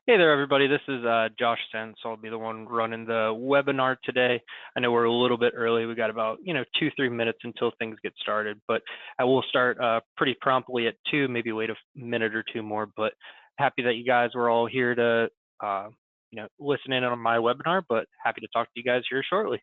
Hey there, everybody. This is Josh Senn, so I'll be the one running the webinar today. I know we're a little bit early. We got about 2-3 minutes until things get started, but I will start pretty promptly at 2, maybe wait a minute or two more. But happy that you guys were all here to listen in on my webinar. But happy to talk to you guys here shortly.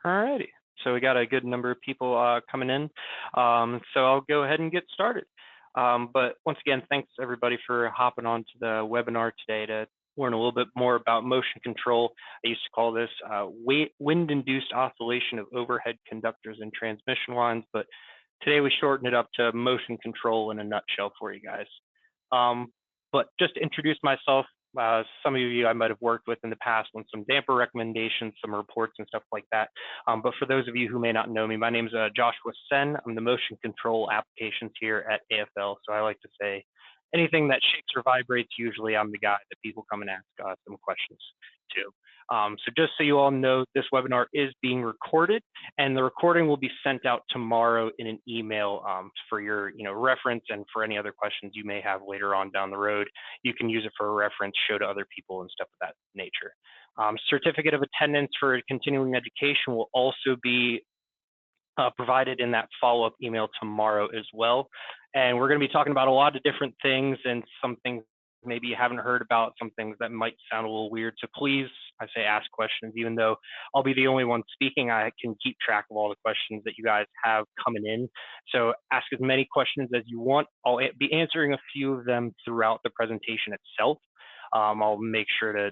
Alrighty. So we got a good number of people coming in. So I'll go ahead and get started. But once again, thanks everybody for hopping on to the webinar today to learn a little bit more about motion control. I used to call this wind-induced oscillation of overhead conductors and transmission lines, but today we shorten it up to motion control in a nutshell for you guys. But just to introduce myself, some of you I might have worked with in the past on some damper recommendations, some reports and stuff like that. But for those of you who may not know me, my name is Joshua Senn. I'm the motion control applications here at AFL. So I like to say anything that shakes or vibrates, usually I'm the guy that people come and ask some questions to. So just so you all know, this webinar is being recorded, and the recording will be sent out tomorrow in an email for your reference, and for any other questions you may have later on down the road. You can use it for a reference, show to other people and stuff of that nature. Certificate of attendance for continuing education will also be provided in that follow-up email tomorrow as well. And we're going to be talking about a lot of different things, and some things maybe you haven't heard about, some things that might sound a little weird. So please, I say ask questions. Even though I'll be the only one speaking, I can keep track of all the questions that you guys have coming in. So ask as many questions as you want. I'll be answering a few of them throughout the presentation itself. I'll make sure to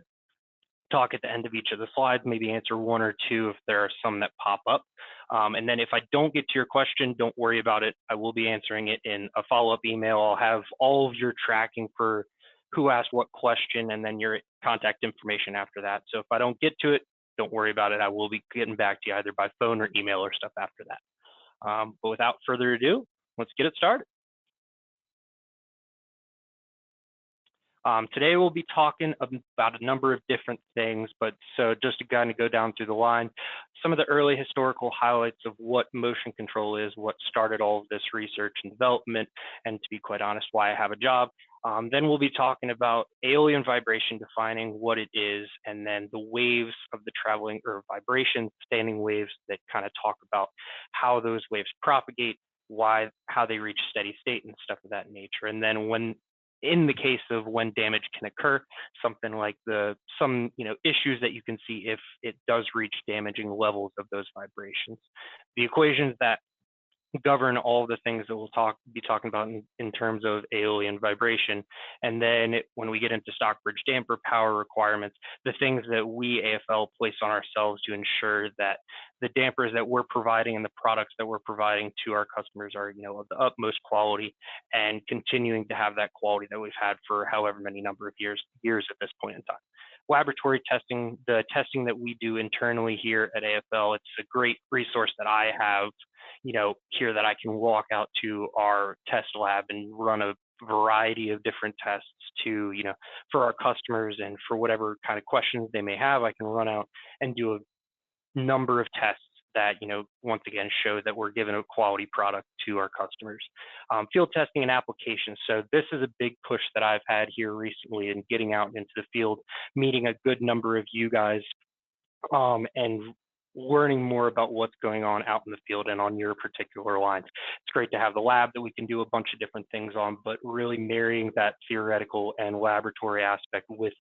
talk at the end of each of the slides, maybe answer one or two if there are some that pop up. And then if I don't get to your question, don't worry about it. I will be answering it in a follow-up email. I'll have all of your tracking for who asked what question, and then your contact information after that. So if I don't get to it, don't worry about it. I will be getting back to you either by phone or email or stuff after that. But without further ado, let's get it started. Today we'll be talking about a number of different things, but so just to kind of go down through the line, some of the early historical highlights of what motion control is, what started all of this research and development, and to be quite honest, why I have a job. Then we'll be talking about aeolian vibration, defining what it is, and then the waves of the traveling or vibration, standing waves that kind of talk about how those waves propagate, how they reach steady state and stuff of that nature. And then when in the case of when damage can occur, something like some issues that you can see if it does reach damaging levels of those vibrations. The equations that govern all the things that we'll be talking about in terms of aeolian vibration. And then when we get into Stockbridge damper power requirements, the things that we AFL place on ourselves to ensure that the dampers that we're providing and the products that we're providing to our customers are, of the utmost quality and continuing to have that quality that we've had for however many number of years at this point in time. Laboratory testing, the testing that we do internally here at AFL, it's a great resource that I have here that I can walk out to our test lab and run a variety of different tests to, for our customers and for whatever kind of questions they may have. I can run out and do a number of tests that, once again, show that we're giving a quality product to our customers. Field testing and applications. So this is a big push that I've had here recently in getting out into the field, meeting a good number of you guys and learning more about what's going on out in the field and on your particular lines. It's great to have the lab that we can do a bunch of different things on, but really marrying that theoretical and laboratory aspect with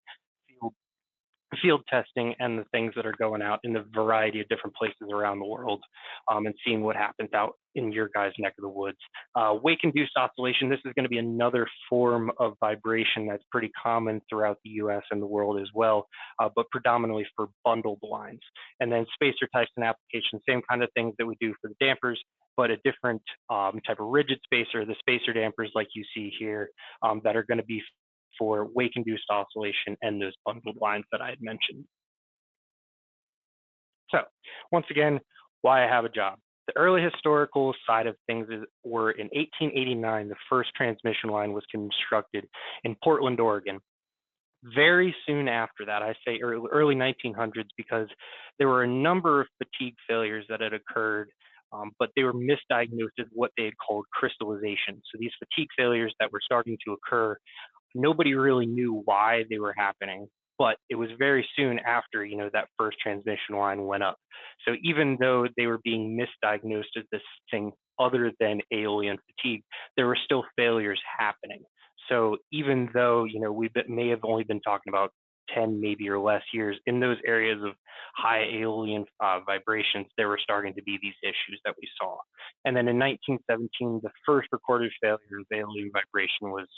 field testing and the things that are going out in the variety of different places around the world, and seeing what happens out in your guys' neck of the woods. Wake-induced oscillation, this is going to be another form of vibration that's pretty common throughout the US and the world as well, but predominantly for bundled lines. And then spacer types and applications, same kind of things that we do for the dampers, but a different type of rigid spacer, the spacer dampers like you see here, that are going to be for wake-induced oscillation and those bundled lines that I had mentioned. So once again, why I have a job. The early historical side of things were in 1889, the first transmission line was constructed in Portland, Oregon. Very soon after that, I say early 1900s, because there were a number of fatigue failures that had occurred, but they were misdiagnosed as what they had called crystallization. So these fatigue failures that were starting to occur, nobody really knew why they were happening, but it was very soon after, that first transmission line went up. So even though they were being misdiagnosed as this thing other than aeolian fatigue, there were still failures happening. So even though, we may have only been talking about 10 maybe or less years, in those areas of high aeolian vibrations, there were starting to be these issues that we saw. And then in 1917, the first recorded failure of aeolian vibration was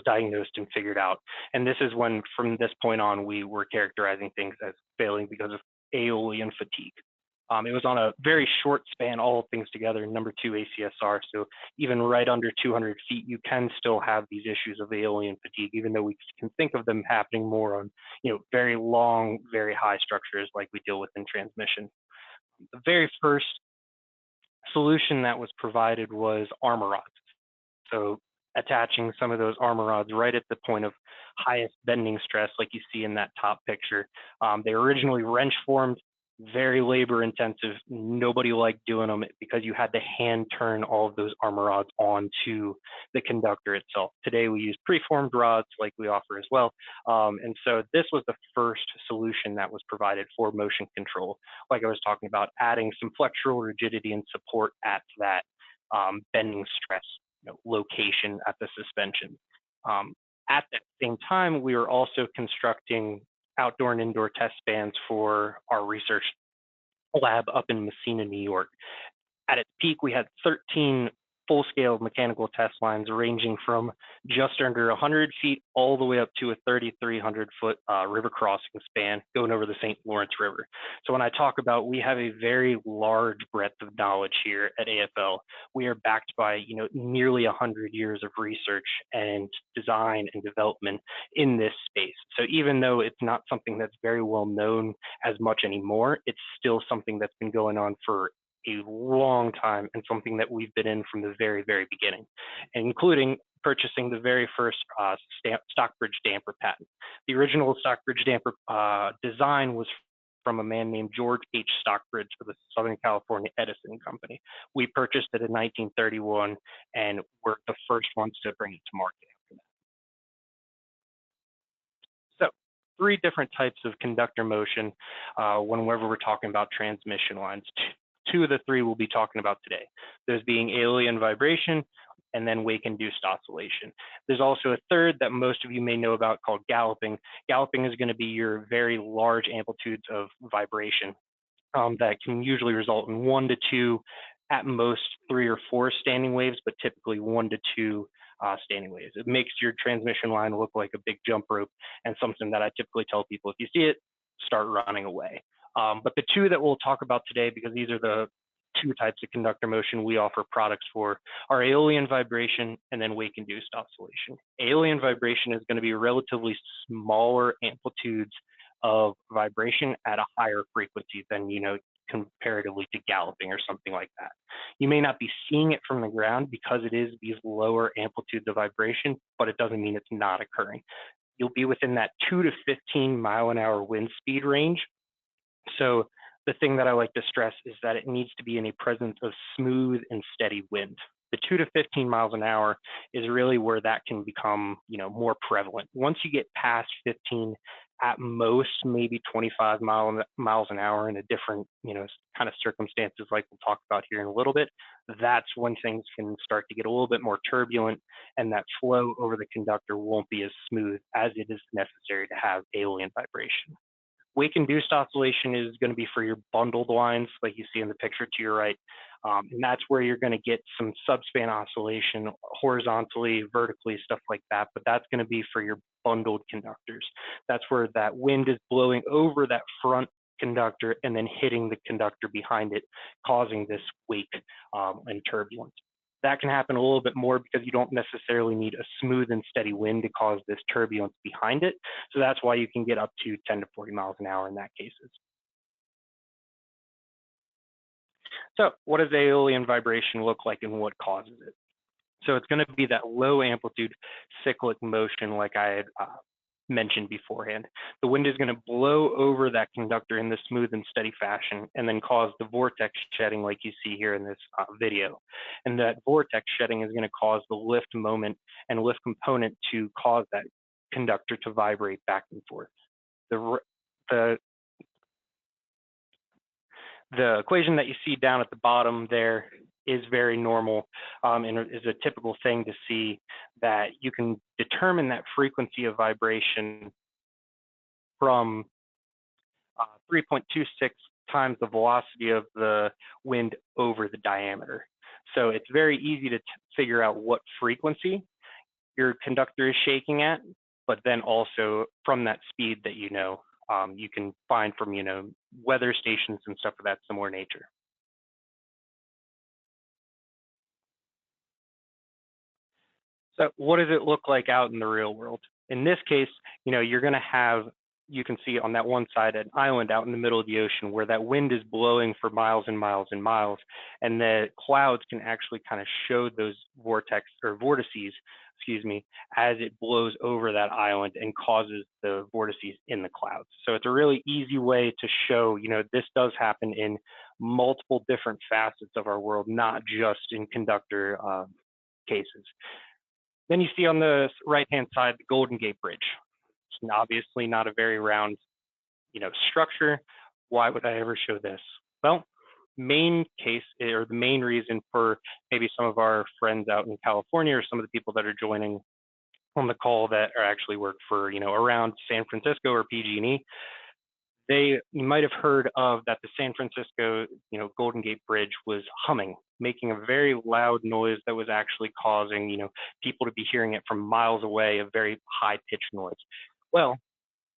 diagnosed and figured out. And this is when, from this point on, we were characterizing things as failing because of aeolian fatigue. It was on a very short span, all things together, number 2 ACSR. So even right under 200 feet, you can still have these issues of aeolian fatigue, even though we can think of them happening more on, very long, very high structures like we deal with in transmission. The very first solution that was provided was armor rods. So attaching some of those armor rods right at the point of highest bending stress, like you see in that top picture. They were originally wrench formed, very labor intensive. Nobody liked doing them because you had to hand turn all of those armor rods onto the conductor itself. Today we use preformed rods like we offer as well. And so this was the first solution that was provided for motion control. Like I was talking about, adding some flexural rigidity and support at that bending stress location at the suspension. At that same time, we were also constructing outdoor and indoor test spans for our research lab up in Messina, New York. At its peak, we had 13 full-scale mechanical test lines ranging from just under 100 feet all the way up to a 3,300-foot river crossing span going over the St. Lawrence River. So when I talk about we have a very large breadth of knowledge here at AFL, we are backed by nearly 100 years of research and design and development in this space. So even though it's not something that's very well known as much anymore, it's still something that's been going on for a long time and something that we've been in from the very, very beginning, including purchasing the very first Stockbridge damper patent. The original Stockbridge damper design was from a man named George H. Stockbridge of the Southern California Edison Company. We purchased it in 1931 and were the first ones to bring it to market after that. So 3 different types of conductor motion whenever we're talking about transmission lines. 2 of the 3 we'll be talking about today, those being aeolian vibration and then wake-induced oscillation. There's also a third that most of you may know about called galloping. Galloping is going to be your very large amplitudes of vibration that can usually result in 1 to 2, at most 3 or 4 standing waves, but typically 1 to 2 standing waves. It makes your transmission line look like a big jump rope, and something that I typically tell people, if you see it, start running away. But the two that we'll talk about today, because these are the two types of conductor motion we offer products for, are aeolian vibration and then wake-induced oscillation. Aeolian vibration is going to be relatively smaller amplitudes of vibration at a higher frequency than, comparatively to galloping or something like that. You may not be seeing it from the ground because it is these lower amplitudes of vibration, but it doesn't mean it's not occurring. You'll be within that 2 to 15 mile an hour wind speed range. So the thing that I like to stress is that it needs to be in a presence of smooth and steady wind. The 2 to 15 miles an hour is really where that can become, more prevalent. Once you get past 15, at most maybe 25 miles an hour in a different, kind of circumstances like we'll talk about here in a little bit, that's when things can start to get a little bit more turbulent, and that flow over the conductor won't be as smooth as it is necessary to have aeolian vibration. Wake-induced oscillation is going to be for your bundled lines, like you see in the picture to your right. And that's where you're going to get some subspan oscillation horizontally, vertically, stuff like that. But that's going to be for your bundled conductors. That's where that wind is blowing over that front conductor and then hitting the conductor behind it, causing this wake and turbulence. That can happen a little bit more because you don't necessarily need a smooth and steady wind to cause this turbulence behind it. So that's why you can get up to 10 to 40 miles an hour in that cases. So what does aeolian vibration look like and what causes it? So it's going to be that low amplitude cyclic motion like I had mentioned beforehand. The wind is going to blow over that conductor in this smooth and steady fashion and then cause the vortex shedding like you see here in this video. And that vortex shedding is going to cause the lift moment and lift component to cause that conductor to vibrate back and forth. The equation that you see down at the bottom there is very normal and is a typical thing to see, that you can determine that frequency of vibration from 3.26 times the velocity of the wind over the diameter. So it's very easy to figure out what frequency your conductor is shaking at, but then also from that speed that you can find from weather stations and stuff of that similar nature. So what does it look like out in the real world? In this case, you're going to have, you can see on that one side, an island out in the middle of the ocean where that wind is blowing for miles and miles and miles, and the clouds can actually kind of show those vortices, as it blows over that island and causes the vortices in the clouds. So it's a really easy way to show, this does happen in multiple different facets of our world, not just in conductor cases. Then you see on the right-hand side, the Golden Gate Bridge. It's obviously not a very round, structure. Why would I ever show this? Well, main case, or the main reason for maybe some of our friends out in California or some of the people that are joining on the call that are actually work for, around San Francisco or PG&E, you might have heard of that the San Francisco, Golden Gate Bridge was humming, making a very loud noise that was actually causing, people to be hearing it from miles away, a very high-pitched noise. Well,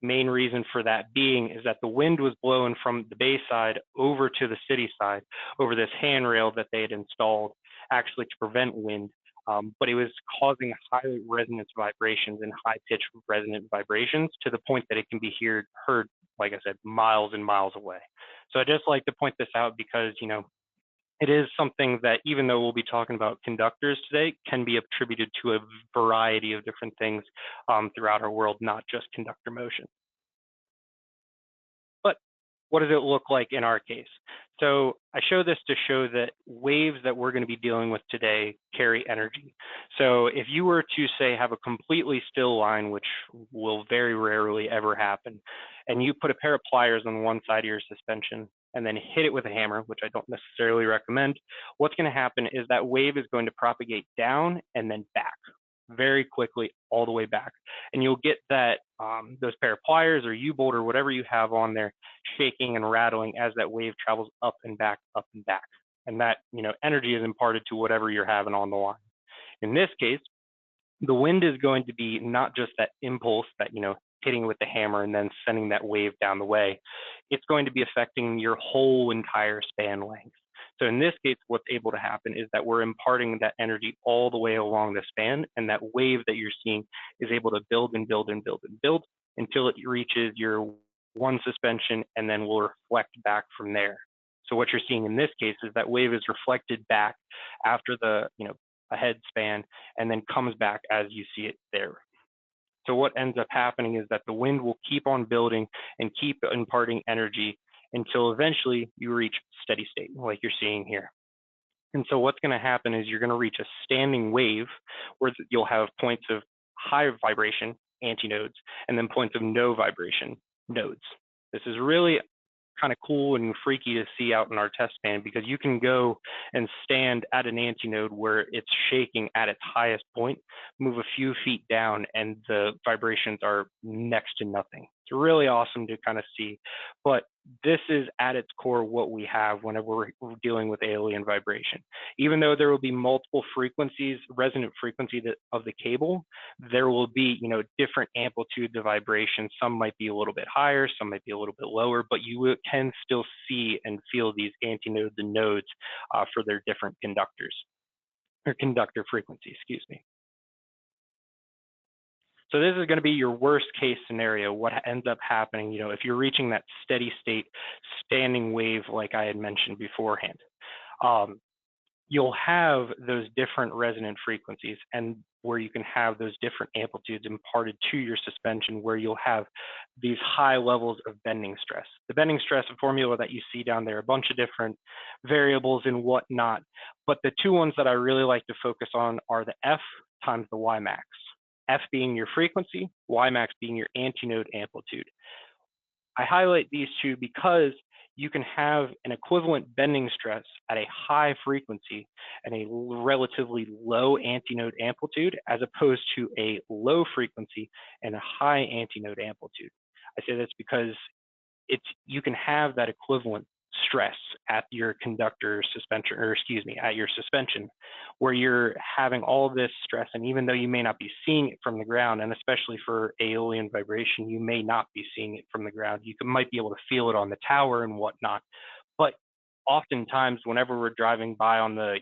main reason for that being is that the wind was blowing from the bay side over to the city side over this handrail that they had installed actually to prevent wind, but it was causing high resonance vibrations and high-pitched resonant vibrations to the point that it can be heard, like I said, miles and miles away. So I just like to point this out because, it is something that, even though we'll be talking about conductors today, can be attributed to a variety of different things throughout our world, not just conductor motion. But what does it look like in our case? So I show this to show that waves that we're going to be dealing with today carry energy. So if you were to, say, have a completely still line, which will very rarely ever happen, and you put a pair of pliers on one side of your suspension, and then hit it with a hammer, which I don't necessarily recommend, what's going to happen is that wave is going to propagate down and then back very quickly all the way back. And you'll get that those pair of pliers or U-bolt or whatever you have on there shaking and rattling as that wave travels up and back, up and back. And that, energy is imparted to whatever you're having on the line. In this case, the wind is going to be not just that impulse that, hitting with the hammer and then sending that wave down the way. It's going to be affecting your whole entire span length. So in this case, what's able to happen is that we're imparting that energy all the way along the span, and that wave that you're seeing is able to build and build and build and build until it reaches your one suspension and then will reflect back from there. So what you're seeing in this case is that wave is reflected back after the, a head span, and then comes back as you see it there. So what ends up happening is that the wind will keep on building and keep imparting energy until eventually you reach steady state, like you're seeing here. And so what's going to happen is you're going to reach a standing wave where you'll have points of high vibration, antinodes, and then points of no vibration, nodes. This is really kind of cool and freaky to see out in our test stand, because you can go and stand at an antinode where it's shaking at its highest point, move a few feet down, and the vibrations are next to nothing. It's really awesome to kind of see. But this is at its core what we have whenever we're dealing with alien vibration. Even though there will be multiple frequencies, resonant frequency of the cable, there will be, different amplitudes of vibration. Some might be a little bit higher, some might be a little bit lower, but you can still see and feel these antinodes and nodes for their different conductor frequency, excuse me. So this is going to be your worst case scenario. What ends up happening, if you're reaching that steady state standing wave, like I had mentioned beforehand, you'll have those different resonant frequencies, and where you can have those different amplitudes imparted to your suspension, where you'll have these high levels of bending stress. The bending stress formula that you see down there, a bunch of different variables and whatnot, but the two ones that I really like to focus on are the F times the Y max. F being your frequency, Y max being your antinode amplitude. I highlight these two because you can have an equivalent bending stress at a high frequency and a relatively low antinode amplitude, as opposed to a low frequency and a high antinode amplitude. I say this because you can have that equivalent stress at your conductor suspension, or excuse me, at your suspension, where you're having all this stress, and even though you may not be seeing it from the ground, and especially for alien vibration, you may not be seeing it from the ground. You might be able to feel it on the tower and whatnot, but oftentimes whenever we're driving by on the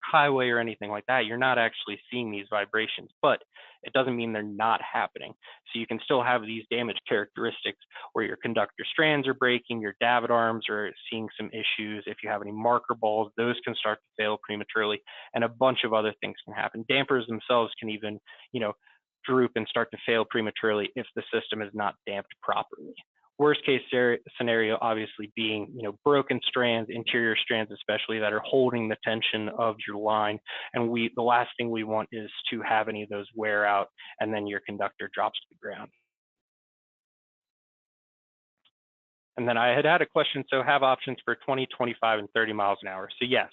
highway or anything like that, you're not actually seeing these vibrations, but it doesn't mean they're not happening. So you can still have these damaged characteristics where your conductor strands are breaking, your davit arms are seeing some issues. If you have any marker balls, those can start to fail prematurely, and a bunch of other things can happen. Dampers themselves can even, droop and start to fail prematurely if the system is not damped properly. Worst case scenario, obviously, being broken strands, interior strands especially, that are holding the tension of your line. And the last thing we want is to have any of those wear out and then your conductor drops to the ground. And then I had a question, so have options for 20, 25, and 30 miles an hour. So yes,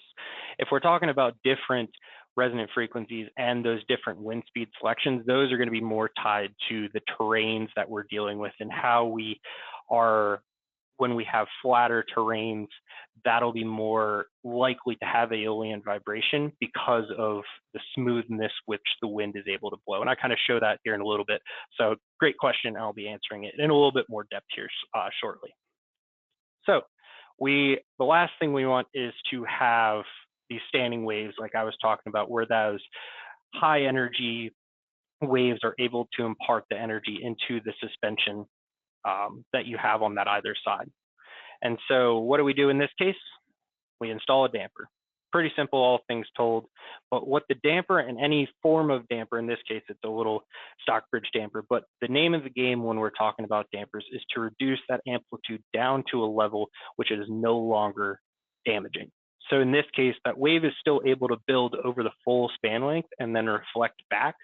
if we're talking about different resonant frequencies and those different wind speed selections, those are going to be more tied to the terrains that we're dealing with and how we are. When we have flatter terrains, that'll be more likely to have aeolian vibration because of the smoothness which the wind is able to blow. And I kind of show that here in a little bit. So great question. I'll be answering it in a little bit more depth here shortly. So the last thing we want is to have these standing waves, like I was talking about, where those high energy waves are able to impart the energy into the suspension that you have on that either side. And so what do we do in this case? We install a damper. Pretty simple, all things told. But what the damper, and any form of damper, in this case, it's a little Stockbridge damper, but the name of the game when we're talking about dampers is to reduce that amplitude down to a level which is no longer damaging. So in this case, that wave is still able to build over the full span length and then reflect back,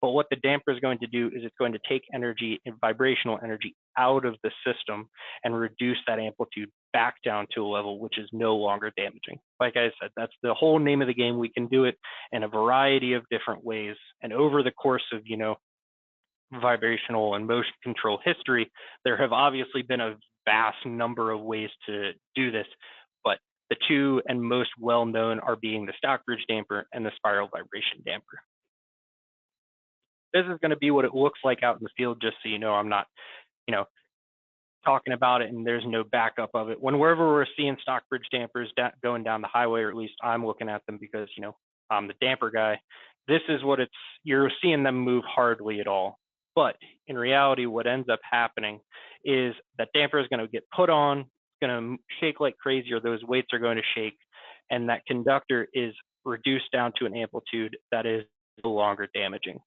But what the damper is going to do is it's going to take energy and vibrational energy out of the system and reduce that amplitude back down to a level which is no longer damaging. Like I said, that's the whole name of the game. We can do it in a variety of different ways. And over the course of, vibrational and motion control history, there have obviously been a vast number of ways to do this, but the two and most well-known are being the Stockbridge damper and the spiral vibration damper. This is going to be what it looks like out in the field, just so you know. I'm not, talking about it and there's no backup of it. Whenever we're seeing Stockbridge dampers going down the highway, or at least I'm looking at them because, I'm the damper guy, this is what you're seeing them move hardly at all. But in reality, what ends up happening is that damper is going to get put on, it's going to shake like crazy, or those weights are going to shake, and that conductor is reduced down to an amplitude that is no longer damaging.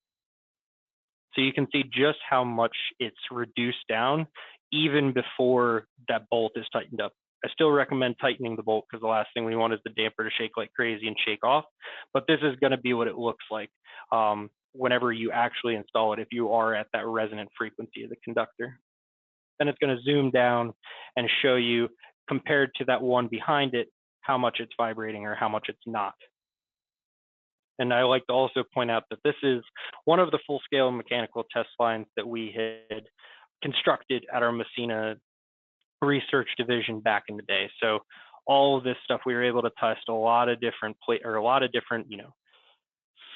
So you can see just how much it's reduced down even before that bolt is tightened up. I still recommend tightening the bolt because the last thing we want is the damper to shake like crazy and shake off. But this is going to be what it looks like whenever you actually install it, if you are at that resonant frequency of the conductor. Then it's going to zoom down and show you, compared to that one behind it, how much it's vibrating or how much it's not. And I like to also point out that this is one of the full-scale mechanical test lines that we had constructed at our Messina research division back in the day. So all of this stuff, we were able to test a lot of different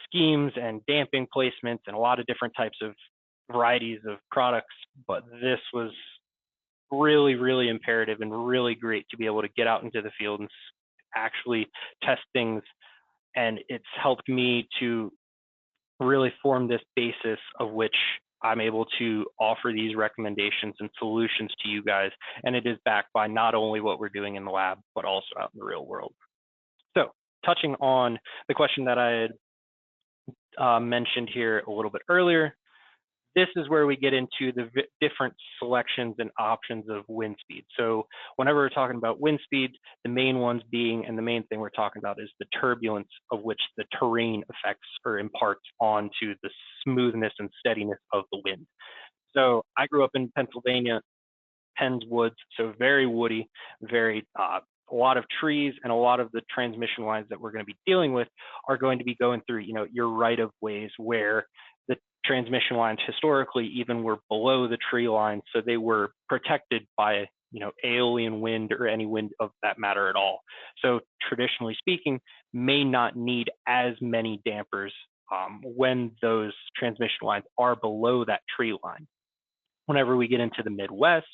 schemes and damping placements and a lot of different types of varieties of products. But this was really, really imperative and really great to be able to get out into the field and actually test things. And it's helped me to really form this basis of which I'm able to offer these recommendations and solutions to you guys. And it is backed by not only what we're doing in the lab, but also out in the real world. So touching on the question that I had mentioned here a little bit earlier, this is where we get into the different selections and options of wind speed. So whenever we're talking about wind speed, the main ones being, and the main thing we're talking about is the turbulence of which the terrain affects or imparts onto the smoothness and steadiness of the wind. So I grew up in Pennsylvania, Penn's Woods, so very woody, very a lot of trees, and a lot of the transmission lines that we're going to be dealing with are going to be going through, your right of ways, where the transmission lines historically even were below the tree line, so they were protected by aeolian wind or any wind of that matter at all. So traditionally speaking, may not need as many dampers when those transmission lines are below that tree line. Whenever we get into the Midwest,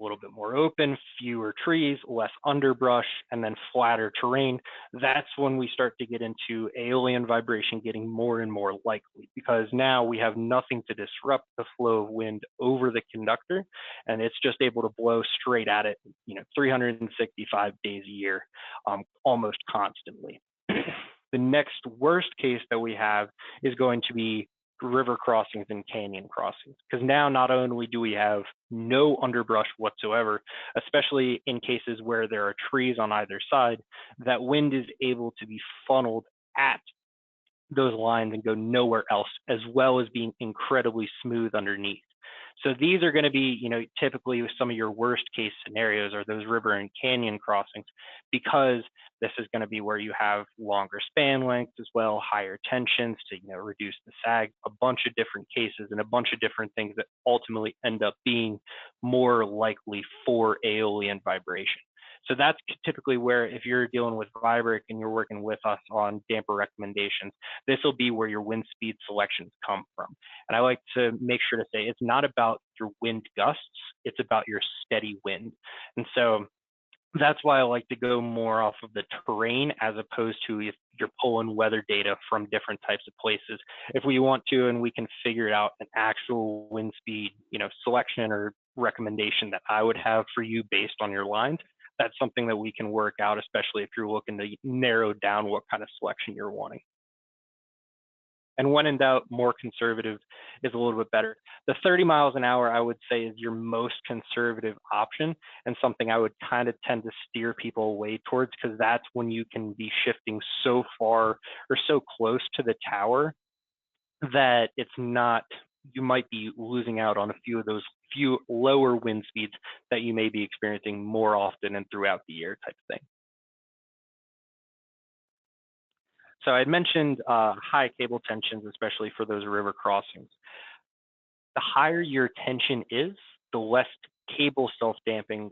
a little bit more open, fewer trees, less underbrush, and then flatter terrain, that's when we start to get into aeolian vibration getting more and more likely, because now we have nothing to disrupt the flow of wind over the conductor, and it's just able to blow straight at it, 365 days a year, almost constantly. The next worst case that we have is going to be river crossings and canyon crossings, because now not only do we have no underbrush whatsoever, especially in cases where there are trees on either side, that wind is able to be funneled at those lines and go nowhere else, as well as being incredibly smooth underneath. So these are going to be, typically some of your worst case scenarios are those river and canyon crossings, because this is going to be where you have longer span lengths as well, higher tensions to, reduce the sag, a bunch of different cases and a bunch of different things that ultimately end up being more likely for aeolian vibration. So that's typically where, if you're dealing with Vibric and you're working with us on damper recommendations, this will be where your wind speed selections come from. And I like to make sure to say it's not about your wind gusts, it's about your steady wind. And so that's why I like to go more off of the terrain, as opposed to if you're pulling weather data from different types of places. If we want to, and we can figure out an actual wind speed, selection or recommendation that I would have for you based on your lines, that's something that we can work out, especially if you're looking to narrow down what kind of selection you're wanting. And when in doubt, more conservative is a little bit better. The 30 miles an hour, I would say, is your most conservative option, and something I would kind of tend to steer people away towards, because that's when you can be shifting so far or so close to the tower that it's not, you might be losing out on a few of those few lower wind speeds that you may be experiencing more often and throughout the year type of thing. So I mentioned high cable tensions, especially for those river crossings. The higher your tension is, the less cable self-damping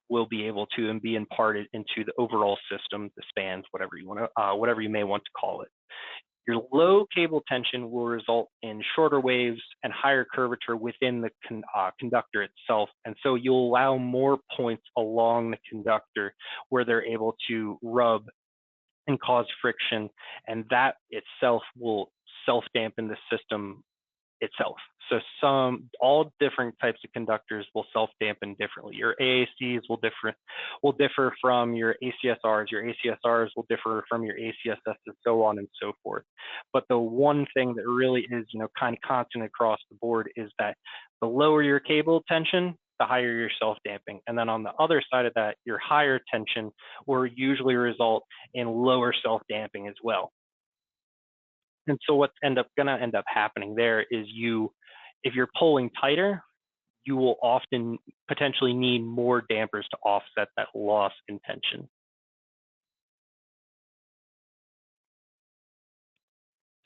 will be able to and be imparted into the overall system, the spans, whatever you want to, whatever you may want to call it. Your low cable tension will result in shorter waves and higher curvature within the conductor itself. And so you'll allow more points along the conductor where they're able to rub and cause friction. And that itself will self-dampen the system itself. So all different types of conductors will self-dampen differently. Your AACs will differ from your ACSRs. Your ACSRs will differ from your ACSS, and so on and so forth. But the one thing that really is, kind of constant across the board is that the lower your cable tension, the higher your self-damping. And then on the other side of that, your higher tension will usually result in lower self-damping as well. And so what's going to end up happening there is if you're pulling tighter, you will often potentially need more dampers to offset that loss in tension.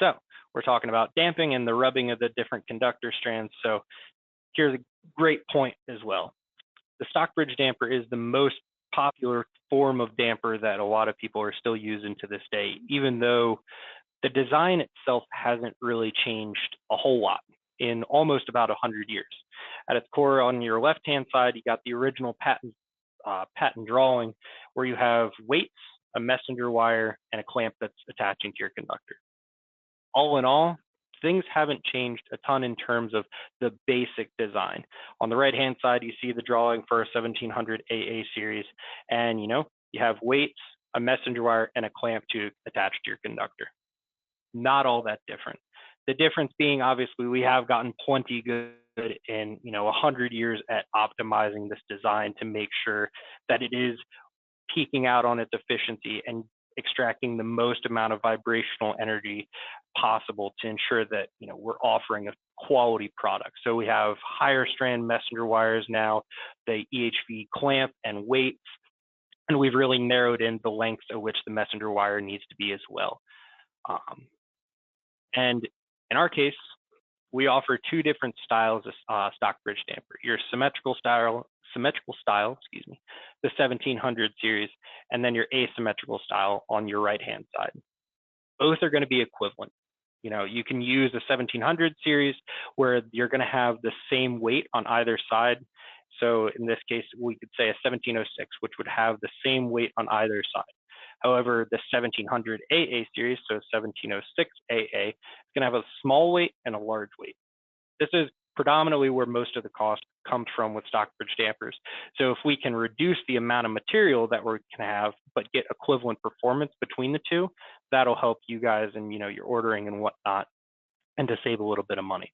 So we're talking about damping and the rubbing of the different conductor strands. So here's a great point as well. The Stockbridge damper is the most popular form of damper that a lot of people are still using to this day, even though the design itself hasn't really changed a whole lot in almost about 100 years. At its core, on your left-hand side, you got the original patent drawing where you have weights, a messenger wire, and a clamp that's attaching to your conductor. All in all, things haven't changed a ton in terms of the basic design. On the right-hand side, you see the drawing for a 1700 AA series, and you have weights, a messenger wire, and a clamp to attach to your conductor. Not all that different. The difference being, obviously, we have gotten plenty good in 100 years at optimizing this design to make sure that it is peaking out on its efficiency and extracting the most amount of vibrational energy possible to ensure that we're offering a quality product. So we have higher strand messenger wires now, the EHV clamp and weights, and we've really narrowed in the lengths at which the messenger wire needs to be as well. And in our case, we offer two different styles of Stockbridge damper. Your symmetrical style, the 1700 series, and then your asymmetrical style on your right-hand side. Both are going to be equivalent. You can use the 1700 series where you're going to have the same weight on either side. So in this case, we could say a 1706, which would have the same weight on either side. However, the 1700 AA series, so 1706 AA, is going to have a small weight and a large weight. This is predominantly where most of the cost comes from with Stockbridge dampers. So if we can reduce the amount of material that we can have, but get equivalent performance between the two, that'll help you guys and your ordering and whatnot, and to save a little bit of money.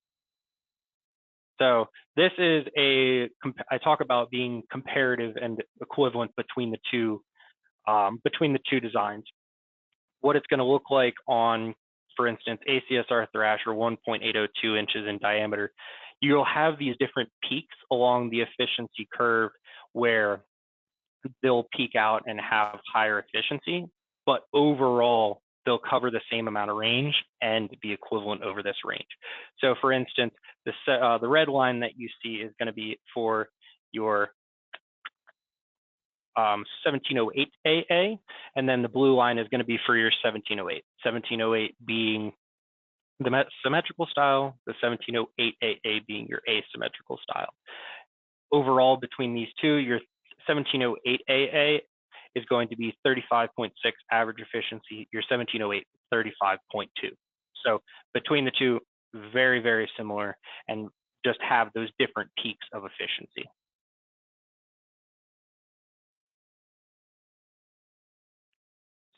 So this is I talk about being comparative and equivalent between the two designs. What it's going to look like on, for instance, ACSR Thrasher 1.802 inches in diameter, you'll have these different peaks along the efficiency curve where they'll peak out and have higher efficiency, but overall, they'll cover the same amount of range and be equivalent over this range. So for instance, the red line that you see is going to be for your 1708 AA, and then the blue line is going to be for your 1708. 1708 being the symmetrical style, the 1708 AA being your asymmetrical style. Overall, between these two, your 1708 AA is going to be 35.6 average efficiency, your 1708 35.2. So between the two, very, very similar, and just have those different peaks of efficiency.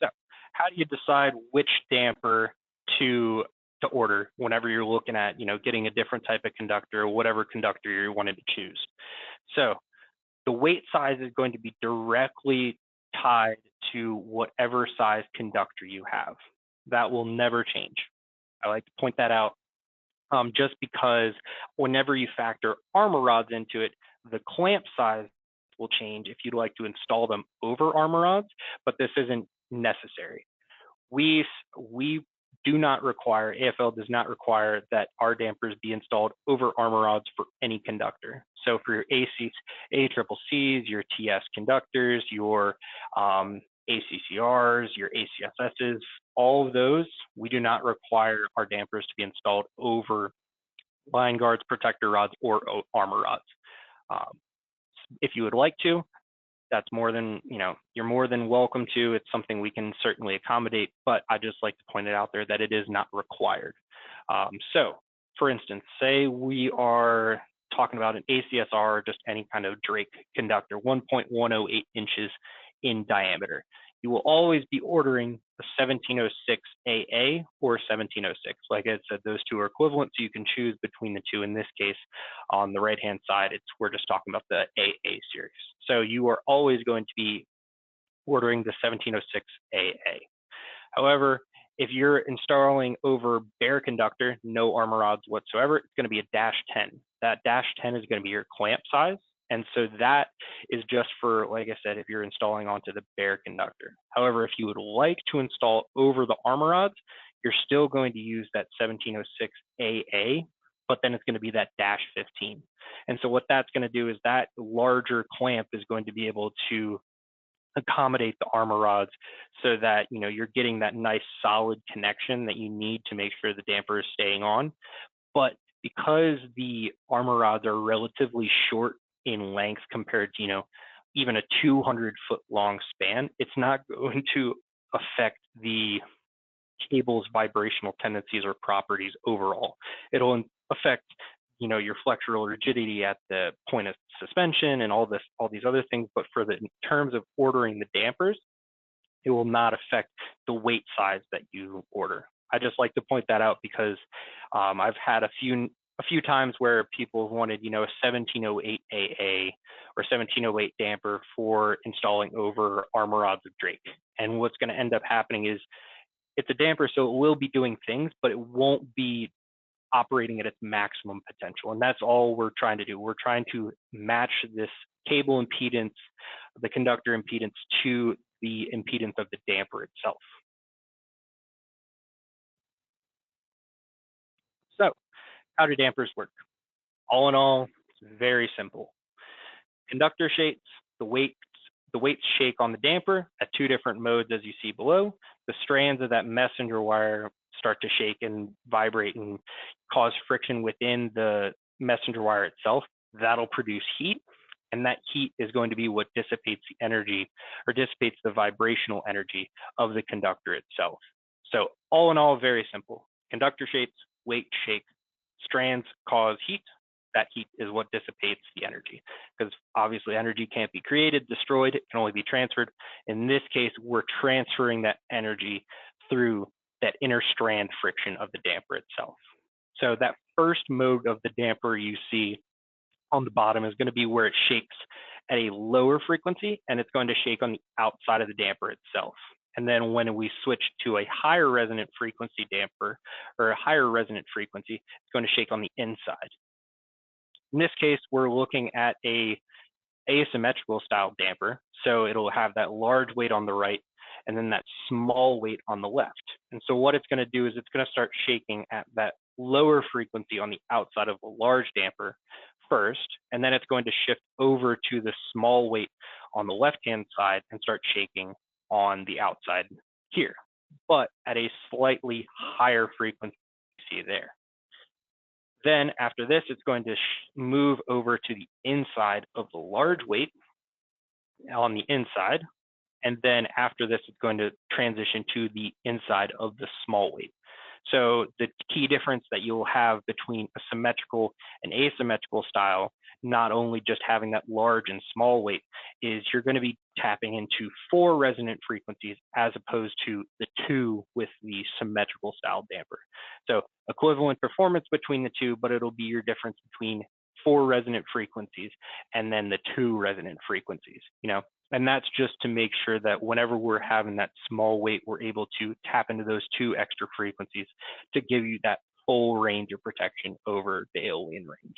So how do you decide which damper to order whenever you're looking at, getting a different type of conductor or whatever conductor you wanted to choose? So the weight size is going to be directly tied to whatever size conductor you have. That will never change. I like to point that out just because whenever you factor armor rods into it, the clamp size will change if you'd like to install them over armor rods, but this isn't necessary. We do not require, AFL does not require that our dampers be installed over armor rods for any conductor. So for your ACCCs, your TS conductors, your ACCRs, your ACSSs, all of those, we do not require our dampers to be installed over line guards, protector rods, or armor rods. If you would like to, that's more than, you're more than welcome to. It's something we can certainly accommodate, but I just like to point it out there that it is not required. So for instance, say we are talking about an ACSR or just any kind of Drake conductor, 1.108 inches in diameter. You will always be ordering a 1706 AA or 1706. Like I said, those two are equivalent, so you can choose between the two. In this case, on the right-hand side, we're just talking about the AA series. So you are always going to be ordering the 1706 AA. However, if you're installing over bare conductor, no armor rods whatsoever, it's going to be a -10. That -10 is going to be your clamp size. And so that is just for, like I said, if you're installing onto the bare conductor. However, if you would like to install over the armor rods, you're still going to use that 1706 AA, but then it's going to be that -15. And so what that's going to do is that larger clamp is going to be able to accommodate the armor rods so that you're getting that nice solid connection that you need to make sure the damper is staying on. But because the armor rods are relatively short in length compared to even a 200-foot long span, it's not going to affect the cable's vibrational tendencies or properties overall. It'll affect your flexural rigidity at the point of suspension and all these other things, but in terms of ordering the dampers, it will not affect the weight size that you order. I just like to point that out because I've had a few times where people wanted, a 1708 AA or 1708 damper for installing over armor rods of Drake. And what's going to end up happening is it's a damper, so it will be doing things, but it won't be operating at its maximum potential. And that's all we're trying to do. We're trying to match this cable impedance, the conductor impedance, to the impedance of the damper itself. So how do dampers work? All in all, it's very simple. Conductor shapes, the weights shake on the damper at two different modes as you see below. The strands of that messenger wire start to shake and vibrate and cause friction within the messenger wire itself. That'll produce heat, and that heat is going to be what dissipates the energy or dissipates the vibrational energy of the conductor itself. So all in all, very simple. Conductor shapes, weight shake, strands cause heat. That heat is what dissipates the energy, because obviously energy can't be created, destroyed, it can only be transferred. In this case, we're transferring that energy through that inner strand friction of the damper itself. So that first mode of the damper you see on the bottom is going to be where it shakes at a lower frequency, and it's going to shake on the outside of the damper itself. And then when we switch to a higher resonant frequency damper or a higher resonant frequency, it's going to shake on the inside. In this case, we're looking at a asymmetrical style damper. So it'll have that large weight on the right and then that small weight on the left. And so what it's going to do is it's going to start shaking at that lower frequency on the outside of the large damper first, and then it's going to shift over to the small weight on the left-hand side and start shaking on the outside here, but at a slightly higher frequency there. Then after this, it's going to move over to the inside of the large weight on the inside. And then after this, it's going to transition to the inside of the small weight. So the key difference that you'll have between a symmetrical and asymmetrical style, not only just having that large and small weight, is you're going to be tapping into 4 resonant frequencies as opposed to the 2 with the symmetrical style damper. So equivalent performance between the two, but it'll be your difference between 4 resonant frequencies and then the 2 resonant frequencies, and that's just to make sure that whenever we're having that small weight, we're able to tap into those 2 extra frequencies to give you that full range of protection over the aeolian range.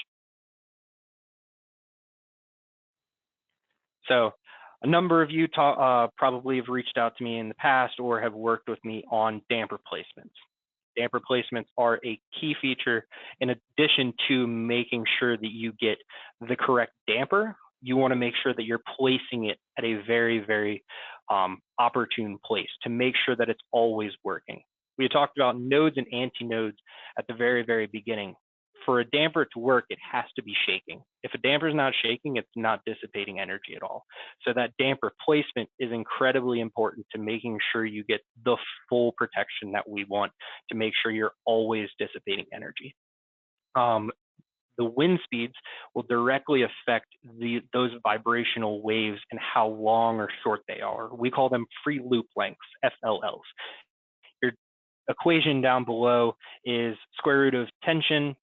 So a number of you probably have reached out to me in the past or have worked with me on damper placements. Damper placements are a key feature. In addition to making sure that you get the correct damper, you want to make sure that you're placing it at a very, very opportune place to make sure that it's always working. We talked about nodes and antinodes at the very, very beginning. For a damper to work, it has to be shaking. If a damper is not shaking, it's not dissipating energy at all. So that damper placement is incredibly important to making sure you get the full protection that we want to make sure you're always dissipating energy. The wind speeds will directly affect those vibrational waves and how long or short they are. We call them free loop lengths, FLLs. Your equation down below is square root of tension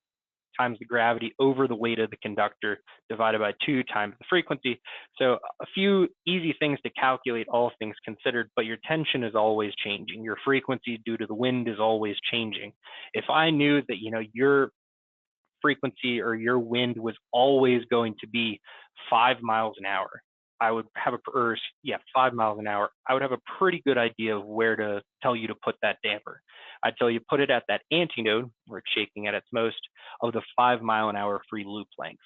times the gravity over the weight of the conductor divided by 2 times the frequency. So a few easy things to calculate, all things considered, but your tension is always changing. Your frequency due to the wind is always changing. If I knew that, your frequency or your wind was always going to be 5 miles an hour, I would have 5 miles an hour. I would have a pretty good idea of where to tell you to put that damper. I'd tell you put it at that antinode, where it's shaking at its most, of the 5 mile an hour free loop length.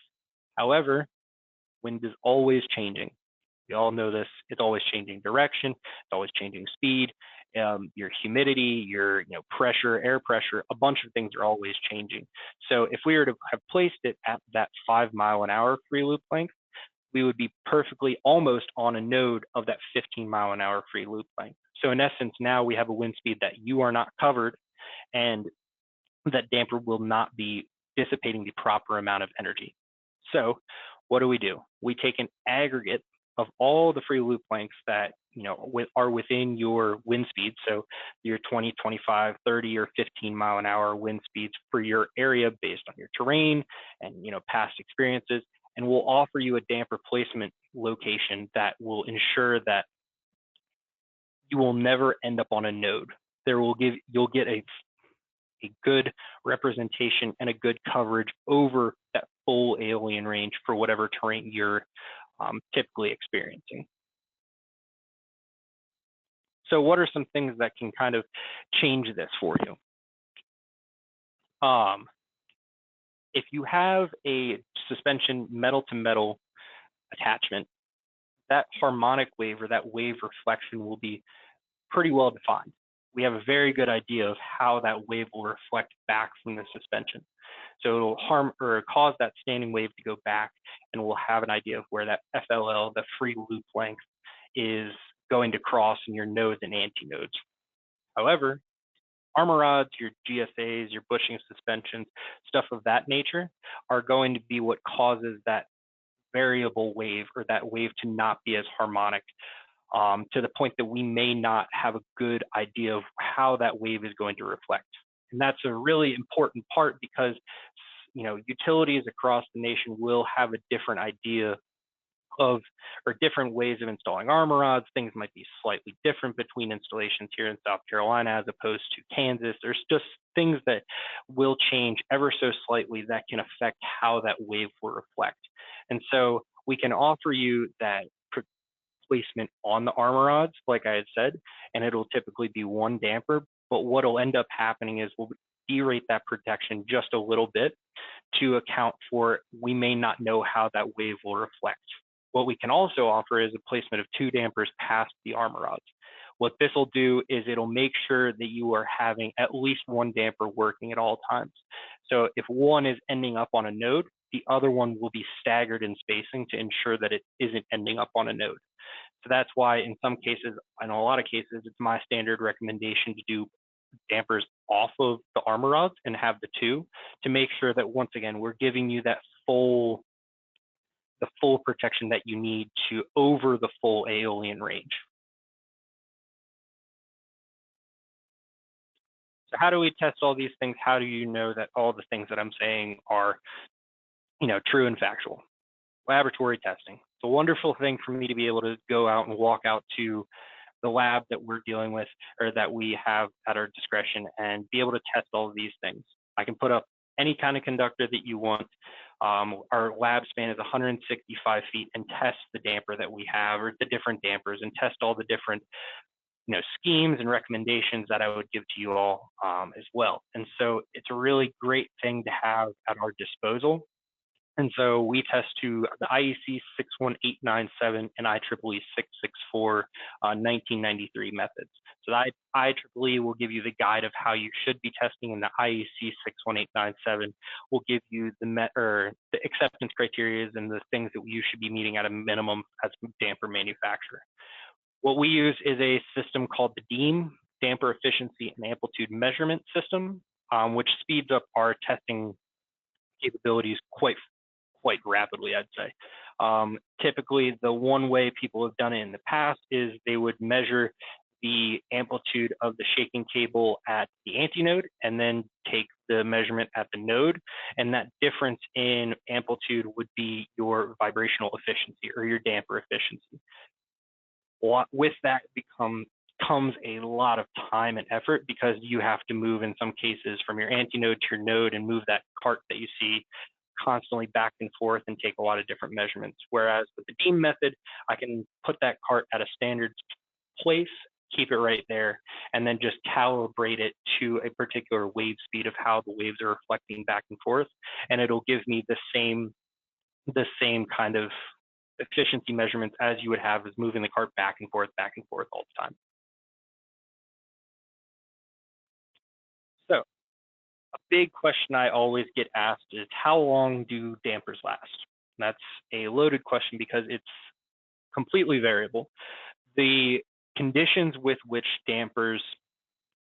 However, wind is always changing. We all know this. It's always changing direction. It's always changing speed. Your humidity, your pressure, air pressure, a bunch of things are always changing. So if we were to have placed it at that 5 mile an hour free loop length, we would be perfectly almost on a node of that 15 mile an hour free loop length. So in essence, now we have a wind speed that you are not covered, and that damper will not be dissipating the proper amount of energy. So what do? We take an aggregate of all the free loop lengths that are within your wind speed. So your 20, 25, 30, or 15 mile an hour wind speeds for your area based on your terrain and past experiences. And we'll offer you a damper placement location that will ensure that you will never end up on a node. You'll get a good representation and a good coverage over that full aeolian range for whatever terrain you're typically experiencing. So what are some things that can kind of change this for you? If you have a suspension metal to metal attachment, that harmonic wave or that wave reflection will be pretty well defined. We have a very good idea of how that wave will reflect back from the suspension. So it'll harm or cause that standing wave to go back, and we'll have an idea of where that FLL, the free loop length, is going to cross in your nodes and antinodes. However, armor rods, your GSAs, your bushing suspensions, stuff of that nature are going to be what causes that variable wave or that wave to not be as harmonic, to the point that we may not have a good idea of how that wave is going to reflect. And that's a really important part because utilities across the nation will have a different idea of, or different ways of installing armor rods. Things might be slightly different between installations here in South Carolina as opposed to Kansas. There's just things that will change ever so slightly that can affect how that wave will reflect. And so we can offer you that placement on the armor rods, like I had said, and it'll typically be one damper. But what'll end up happening is we'll derate that protection just a little bit to account for we may not know how that wave will reflect. What we can also offer is a placement of 2 dampers past the armor rods. What this will do is it'll make sure that you are having at least one damper working at all times. So if one is ending up on a node, the other one will be staggered in spacing to ensure that it isn't ending up on a node. So that's why in some cases, in a lot of cases, it's my standard recommendation to do dampers off of the armor rods and have the 2 to make sure that once again, we're giving you that the full protection that you need to over the full aeolian range. So how do we test all these things? How do you know that all the things that I'm saying are, true and factual? Laboratory testing. It's a wonderful thing for me to be able to go out and walk out to the lab that we're dealing with or that we have at our discretion and be able to test all of these things. I can put up any kind of conductor that you want. Our lab span is 165 feet, and test the damper that we have, or the different dampers, and test all the different schemes and recommendations that I would give to you all as well. And so it's a really great thing to have at our disposal. And so we test to the IEC 61897 and IEEE 664 1993 methods. So the IEEE will give you the guide of how you should be testing, and the IEC 61897 will give you the acceptance criteria and the things that you should be meeting at a minimum as a damper manufacturer. What we use is a system called the DEAM, Damper Efficiency and Amplitude Measurement System, which speeds up our testing capabilities quite rapidly, I'd say. Typically, the one way people have done it in the past is they would measure the amplitude of the shaking cable at the antinode and then take the measurement at the node. And that difference in amplitude would be your vibrational efficiency or your damper efficiency. With that comes a lot of time and effort, because you have to move, in some cases, from your antinode to your node and move that cart that you see constantly back and forth and take a lot of different measurements. Whereas with the DEAM method, I can put that cart at a standard place, keep it right there, and then just calibrate it to a particular wave speed of how the waves are reflecting back and forth. And it'll give me the same kind of efficiency measurements as you would have as moving the cart back and forth all the time. So a big question I always get asked is, how long do dampers last? And that's a loaded question because it's completely variable. The conditions with which dampers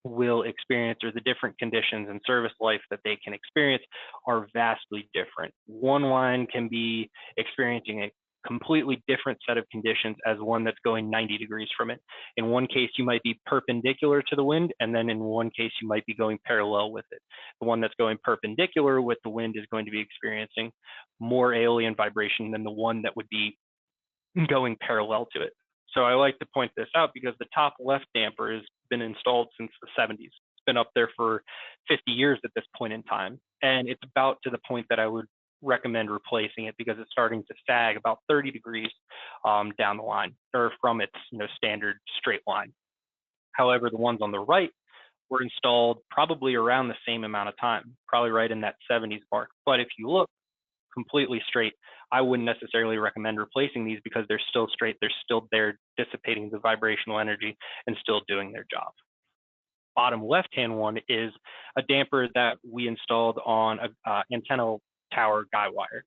will experience, or the different conditions and service life that they can experience, are vastly different. One line can be experiencing a completely different set of conditions as one that's going 90 degrees from it. In one case, you might be perpendicular to the wind, and then in one case, you might be going parallel with it. The one that's going perpendicular with the wind is going to be experiencing more aeolian vibration than the one that would be going parallel to it. So I like to point this out because the top left damper has been installed since the 70s. It's been up there for 50 years at this point in time. And it's about to the point that I would recommend replacing it, because it's starting to sag about 30 degrees down the line, or from its standard straight line. However, the ones on the right were installed probably around the same amount of time, probably right in that 70s mark. But if you look completely straight, I wouldn't necessarily recommend replacing these, because they're still straight. They're still there dissipating the vibrational energy and still doing their job. Bottom left-hand one is a damper that we installed on an antenna tower guy wire.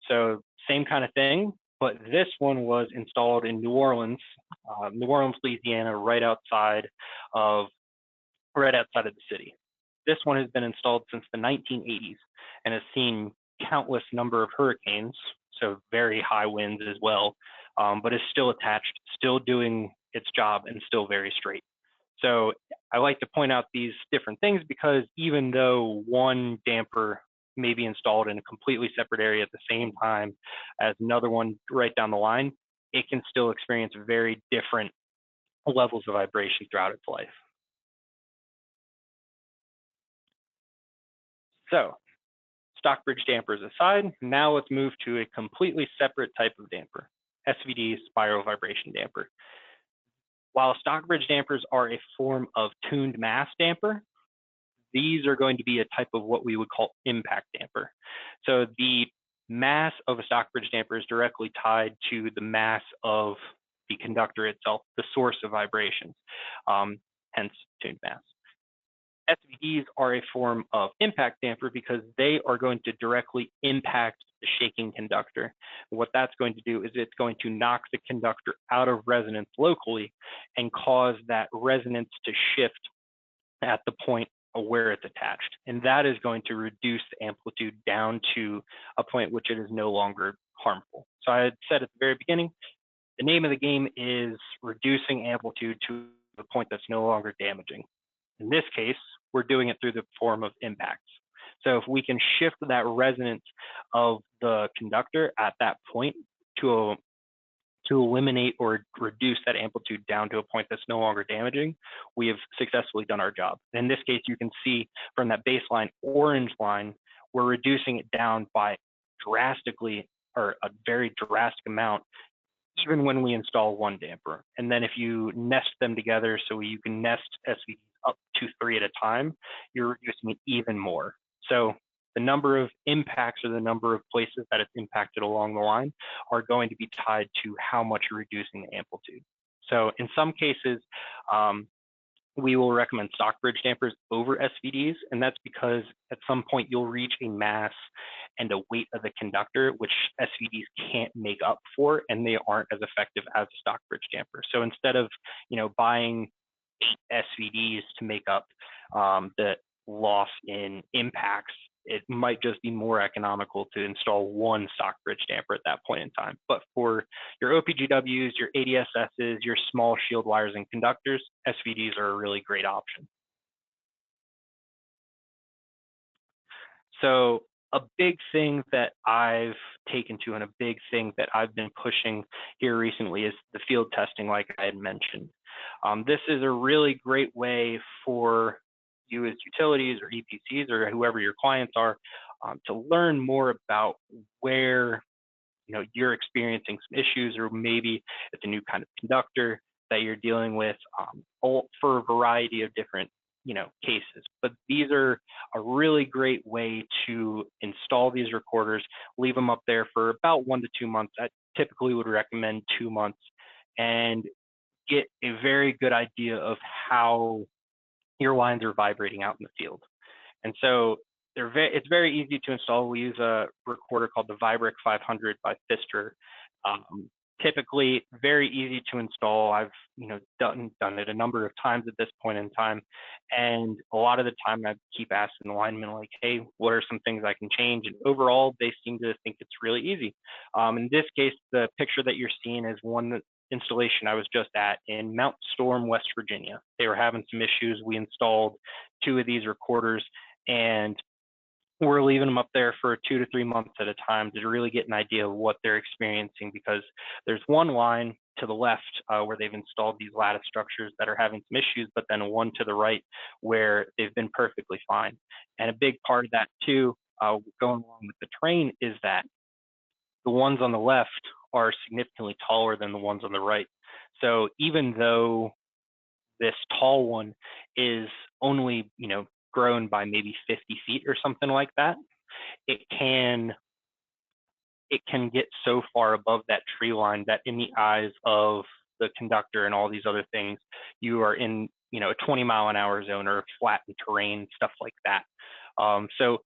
So same kind of thing, but this one was installed in New Orleans, Louisiana, right outside of the city. This one has been installed since the 1980s and has seen countless number of hurricanes, so very high winds as well, but is still attached, still doing its job, and still very straight. So I like to point out these different things, because even though one damper may be installed in a completely separate area at the same time as another one right down the line, it can still experience very different levels of vibration throughout its life. So Stockbridge dampers aside, now let's move to a completely separate type of damper, SVD, spiral vibration damper. While Stockbridge dampers are a form of tuned mass damper, these are going to be a type of what we would call impact damper. So the mass of a Stockbridge damper is directly tied to the mass of the conductor itself, the source of vibrations, hence tuned mass. SVDs are a form of impact damper because they are going to directly impact the shaking conductor. What that's going to do is it's going to knock the conductor out of resonance locally and cause that resonance to shift at the point where it's attached. And that is going to reduce the amplitude down to a point which it is no longer harmful. So I had said at the very beginning, the name of the game is reducing amplitude to the point that's no longer damaging. In this case, we're doing it through the form of impacts. So if we can shift that resonance of the conductor at that point to to eliminate or reduce that amplitude down to a point that's no longer damaging, we have successfully done our job. In this case, you can see from that baseline orange line, we're reducing it down by drastically, or a very drastic amount, even when we install one damper. And then if you nest them together, so you can nest SVDs up to 3 at a time, you're reducing it even more. So the number of impacts or the number of places that it's impacted along the line are going to be tied to how much you're reducing the amplitude. So in some cases, we will recommend Stockbridge dampers over SVDs, and that's because at some point you'll reach a mass and a weight of the conductor, which SVDs can't make up for, and they aren't as effective as a Stockbridge damper. So instead of buying 8 SVDs to make up the loss in impacts, it might just be more economical to install one Stockbridge damper at that point in time. But for your OPGWs, your ADSSs, your small shield wires and conductors, SVDs are a really great option. So a big thing that I've taken to, and a big thing that I've been pushing here recently, is the field testing, like I had mentioned. This is a really great way for you as utilities or EPCs or whoever your clients are to learn more about where you're experiencing some issues, or maybe it's a new kind of conductor that you're dealing with, for a variety of different cases. But these are a really great way to install these recorders, leave them up there for about 1 to 2 months. I typically would recommend 2 months, and get a very good idea of how your lines are vibrating out in the field. And so it's very easy to install. We use a recorder called the Vibric 500 by Pfister. Typically very easy to install. I've done it a number of times at this point in time, and a lot of the time I keep asking the linemen, like, hey, what are some things I can change? And overall, they seem to think it's really easy. In this case, the picture that you're seeing is one installation I was just at in Mount Storm, West Virginia. They were having some issues. We installed 2 of these recorders, and we're leaving them up there for 2 to 3 months at a time to really get an idea of what they're experiencing, because there's one line to the left where they've installed these lattice structures that are having some issues, but then one to the right where they've been perfectly fine. And a big part of that too, going along with the terrain, is that the ones on the left are significantly taller than the ones on the right. So even though this tall one is only, grown by maybe 50 feet or something like that, it can get so far above that tree line that in the eyes of the conductor and all these other things, you are in, a 20-mile-an-hour zone or flattened terrain, stuff like that. So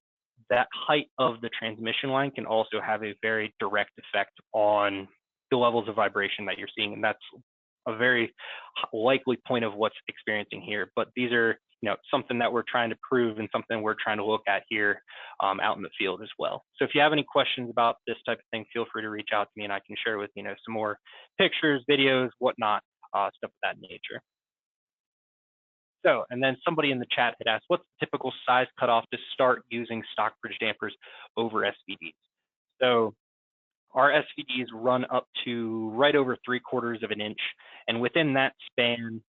that height of the transmission line can also have a very direct effect on the levels of vibration that you're seeing. And that's a very likely point of what's experiencing here. But these are, something that we're trying to prove and something we're trying to look at here out in the field as well. So if you have any questions about this type of thing, feel free to reach out to me and I can share with, some more pictures, videos, whatnot, stuff of that nature. So, and then somebody in the chat had asked, what's the typical size cutoff to start using Stockbridge dampers over SVDs? So our SVDs run up to right over 3/4 of an inch. And within that span,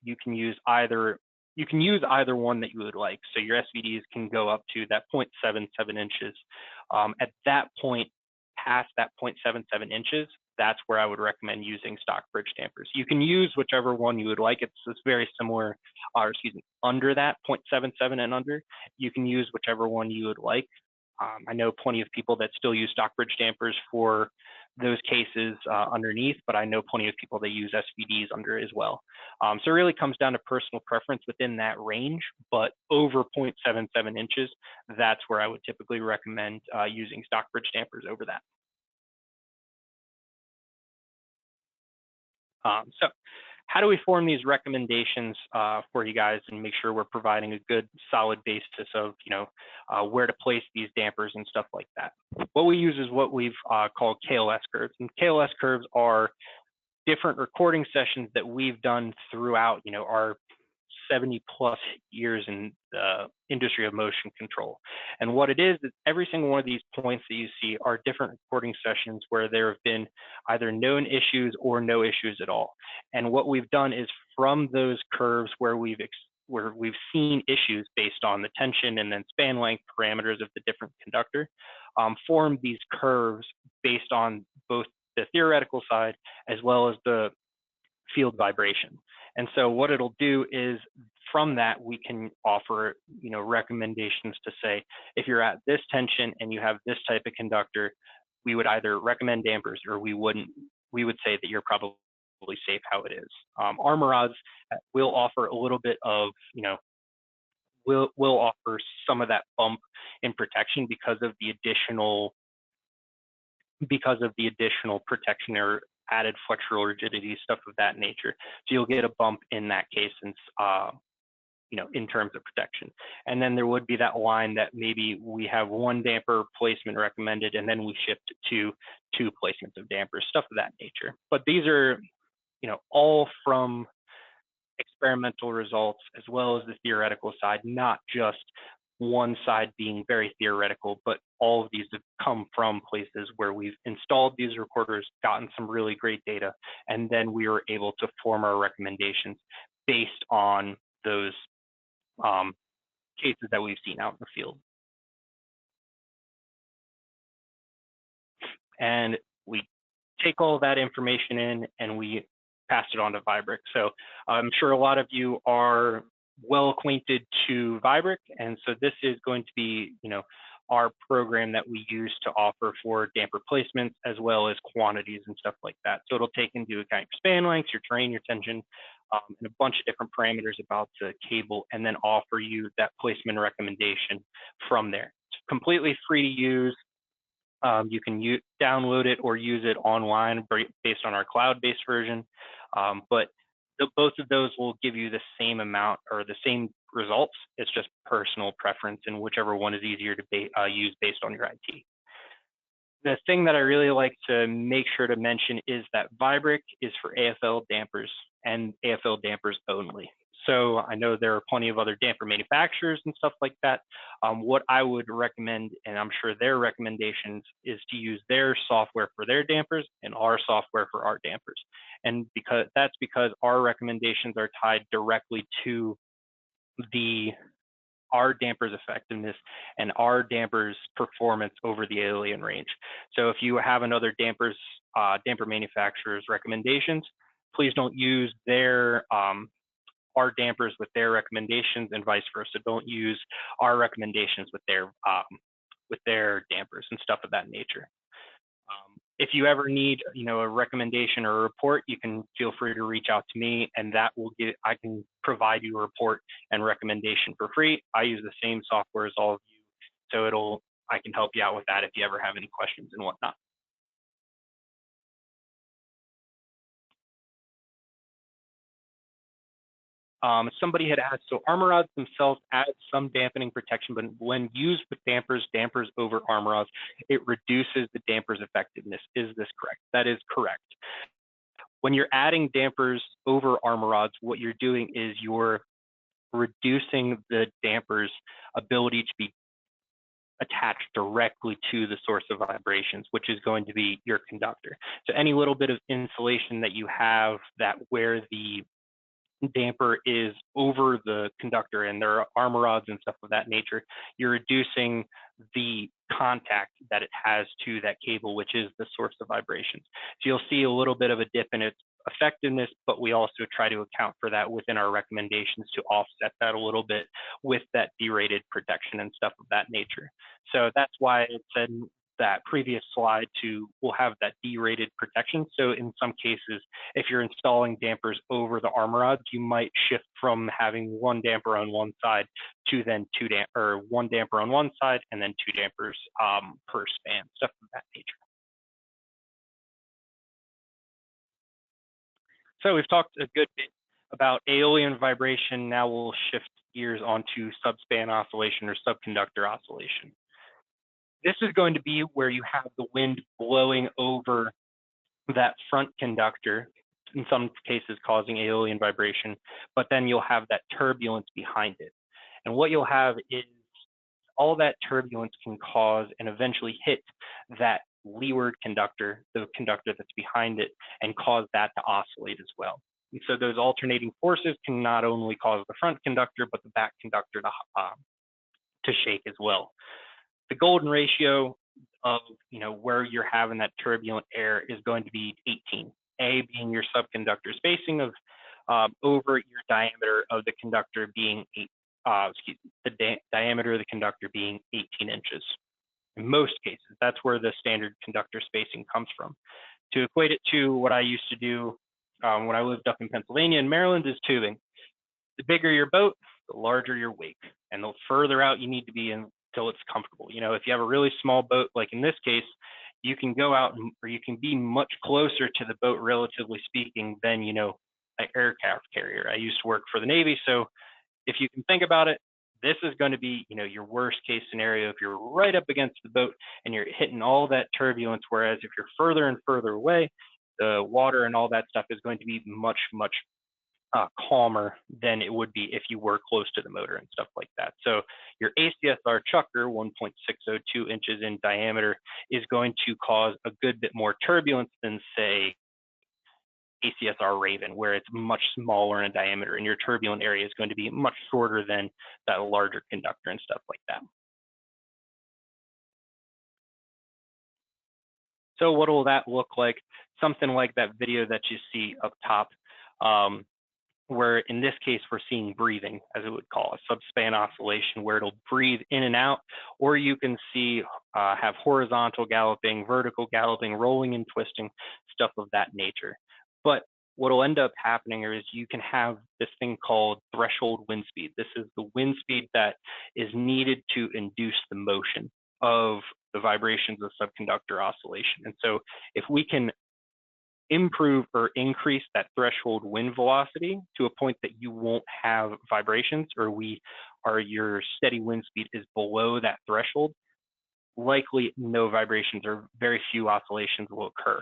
you can use either one that you would like. So your SVDs can go up to that 0.77 inches. At that point, past that 0.77 inches, that's where I would recommend using Stockbridge dampers. You can use whichever one you would like. It's very similar, under that 0.77 and under, you can use whichever one you would like. I know plenty of people that still use Stockbridge dampers for those cases underneath, but I know plenty of people that use SVDs under as well. So it really comes down to personal preference within that range, but over 0.77 inches, that's where I would typically recommend using Stockbridge dampers over that. So how do we form these recommendations for you guys and make sure we're providing a good solid basis of where to place these dampers and stuff like that? What we use is what we've called KLS curves, and KLS curves are different recording sessions that we've done throughout our 70 plus years in the industry of motion control. And what it is every single one of these points that you see are different recording sessions where there have been either known issues or no issues at all. And what we've done is from those curves where we've seen issues based on the tension and then span length parameters of the different conductor, form these curves based on both the theoretical side as well as the field vibration. And so what it'll do is from that, we can offer, recommendations to say, if you're at this tension and you have this type of conductor, we would either recommend dampers or we wouldn't. We would say that you're probably safe how it is. Armor rods will offer a little bit of, will offer some of that bump in protection because of the additional protection or added flexural rigidity, stuff of that nature. So you'll get a bump in that case, and in terms of protection. And then there would be that line that maybe we have one damper placement recommended, and then we shift to 2 placements of dampers, stuff of that nature. But these are, all from experimental results as well as the theoretical side, not just one side being very theoretical, but all of these have come from places where we've installed these recorders, gotten some really great data, and then we were able to form our recommendations based on those cases that we've seen out in the field. And we take all that information in and we pass it on to Vibric. So I'm sure a lot of you are well acquainted to Vibric, and so this is going to be, our program that we use to offer for damper placements as well as quantities and stuff like that. So it'll take into account your span lengths, your terrain, your tension, and a bunch of different parameters about the cable, and then offer you that placement recommendation from there. It's completely free to use. You can download it or use it online based on our cloud-based version, but both of those will give you the same amount or the same results. It's just personal preference and whichever one is easier to use based on your IT. The thing that I really like to make sure to mention is that Vibric is for AFL dampers and AFL dampers only. So I know there are plenty of other damper manufacturers and stuff like that. What I would recommend, and I'm sure their recommendations, is to use their software for their dampers and our software for our dampers. And that's because our recommendations are tied directly to our dampers effectiveness and our dampers performance over the Aeolian range. So if you have another damper manufacturer's recommendations, please don't use our dampers with their recommendations, and vice versa. Don't use our recommendations with their dampers and stuff of that nature. If you ever need, a recommendation or a report, you can feel free to reach out to me, and I can provide you a report and recommendation for free. I use the same software as all of you, so I can help you out with that if you ever have any questions and whatnot. Somebody had asked, so armor rods themselves add some dampening protection, but when used with dampers over armor rods, it reduces the damper's effectiveness. Is this correct? That is correct. When you're adding dampers over armor rods, what you're doing is you're reducing the damper's ability to be attached directly to the source of vibrations, which is going to be your conductor. So any little bit of insulation that you have where the damper is over the conductor and there are armor rods and stuff of that nature, you're reducing the contact that it has to that cable, which is the source of vibrations. So you'll see a little bit of a dip in its effectiveness, but we also try to account for that within our recommendations to offset that a little bit with that derated protection and stuff of that nature. So that's why it said that previous slide will have that derated protection. So in some cases, if you're installing dampers over the armor rods, you might shift from having one damper on one side to then one damper on one side and then 2 dampers per span, stuff of that nature. So we've talked a good bit about Aeolian vibration. Now we'll shift gears onto subspan oscillation or subconductor oscillation. This is going to be where you have the wind blowing over that front conductor in some cases causing aeolian vibration, but then you'll have that turbulence behind it. And what you'll have is all that turbulence can cause and eventually hit that leeward conductor, the conductor that's behind it, and cause that to oscillate as well. And so those alternating forces can not only cause the front conductor, but the back conductor to shake as well. The golden ratio of where you're having that turbulent air is going to be 18. A being your subconductor spacing of over your diameter of the conductor being diameter of the conductor being 18 inches. In most cases, that's where the standard conductor spacing comes from. To equate it to what I used to do when I lived up in Pennsylvania and Maryland is tubing. The bigger your boat, the larger your wake, and the further out you need to be until it's comfortable. If you have a really small boat, like in this case, you can go out or you can be much closer to the boat, relatively speaking, than an aircraft carrier. I used to work for the Navy, so if you can think about it, this is going to be your worst case scenario if you're right up against the boat and you're hitting all that turbulence. Whereas if you're further and further away, the water and all that stuff is going to be much calmer than it would be if you were close to the motor and stuff like that. So your ACSR chucker, 1.602 inches in diameter, is going to cause a good bit more turbulence than, say, ACSR Raven, where it's much smaller in diameter and your turbulent area is going to be much shorter than that larger conductor and stuff like that. So what will that look like? Something like that video that you see up top, where in this case, we're seeing breathing, as it would call a subspan oscillation, where it'll breathe in and out, or you can see have horizontal galloping, vertical galloping, rolling and twisting, stuff of that nature. But what will end up happening is you can have this thing called threshold wind speed. This is the wind speed that is needed to induce the motion of the vibrations of subconductor oscillation. And so if we can improve or increase that threshold wind velocity to a point that you won't have vibrations, or your steady wind speed is below that threshold, likely no vibrations or very few oscillations will occur.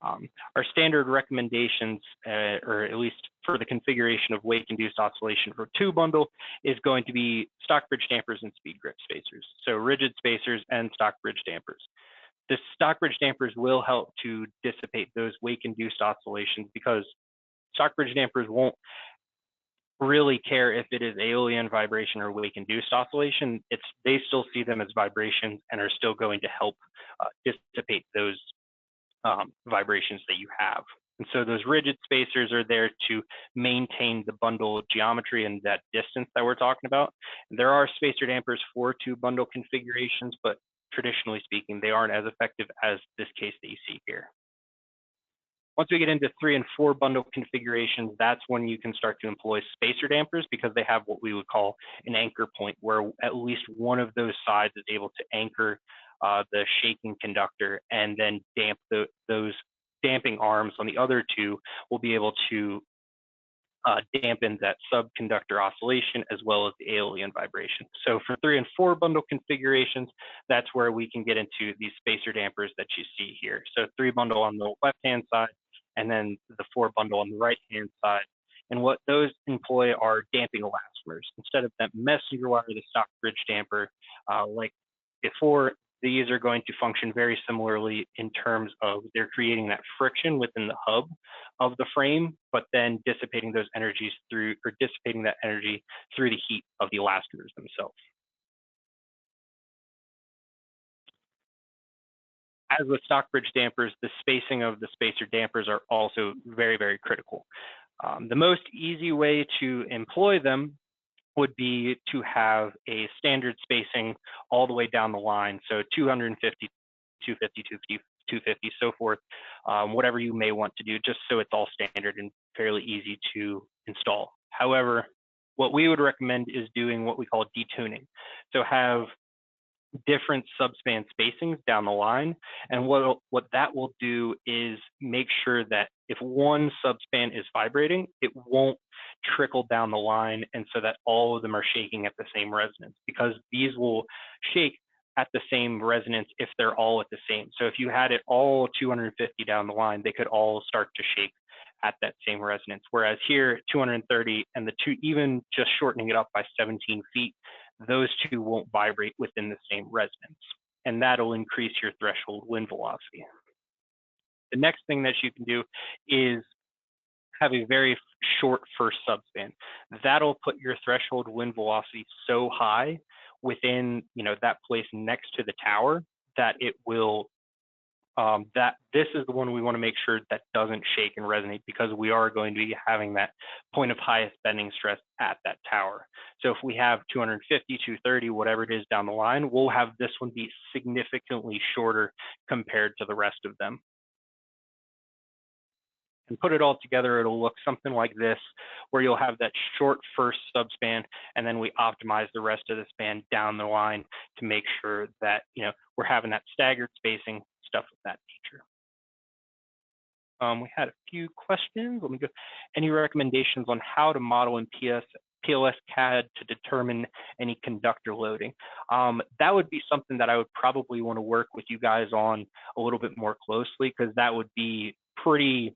Our standard recommendations, or at least for the configuration of wake-induced oscillation for two bundle, is going to be Stockbridge dampers and speed grip spacers. So rigid spacers and Stockbridge dampers. The Stockbridge dampers will help to dissipate those wake-induced oscillations, because Stockbridge dampers won't really care if it is aeolian vibration or wake-induced oscillation. They still see them as vibrations and are still going to help dissipate those vibrations that you have. And so those rigid spacers are there to maintain the bundle geometry and that distance that we're talking about. There are spacer dampers for two bundle configurations, but traditionally speaking, they aren't as effective as this case that you see here. Once we get into 3 and 4 bundle configurations, that's when you can start to employ spacer dampers, because they have what we would call an anchor point, where at least one of those sides is able to anchor the shaking conductor, and then those damping arms on the other two will be able to dampen that subconductor oscillation as well as the aeolian vibration. So for 3 and 4 bundle configurations, that's where we can get into these spacer dampers that you see here. So 3 bundle on the left-hand side, and then the 4 bundle on the right-hand side. And what those employ are damping elastomers. Instead of that messenger wire, the Stockbridge damper, like before, these are going to function very similarly in terms of they're creating that friction within the hub of the frame, but then dissipating that energy through the heat of the elastomers themselves. As with Stockbridge dampers, the spacing of the spacer dampers are also very, very critical. The most easy way to employ them would be to have a standard spacing all the way down the line. So 250, 250, 250, 250, so forth, whatever you may want to do, just so it's all standard and fairly easy to install. However, what we would recommend is doing what we call detuning. So have different subspan spacings down the line. And what that will do is make sure that if one subspan is vibrating, it won't trickle down the line, and so that all of them are shaking at the same resonance, because these will shake at the same resonance if they're all at the same. So if you had it all 250 down the line, they could all start to shake at that same resonance. Whereas here, 230 and the two, even just shortening it up by 17 feet, those two won't vibrate within the same resonance. And that'll increase your threshold wind velocity. The next thing that you can do is have a very short first subspan. That'll put your threshold wind velocity so high within, that place next to the tower that it will, that this is the one we want to make sure that doesn't shake and resonate, because we are going to be having that point of highest bending stress at that tower. So if we have 250, 230, whatever it is down the line, we'll have this one be significantly shorter compared to the rest of them. And put it all together, it'll look something like this, where you'll have that short first subspan, and then we optimize the rest of the span down the line to make sure that we're having that staggered spacing, stuff of that nature. We had a few questions. Let me go. Any recommendations on how to model in PLS CAD to determine any conductor loading? That would be something that I would probably want to work with you guys on a little bit more closely, because that would be pretty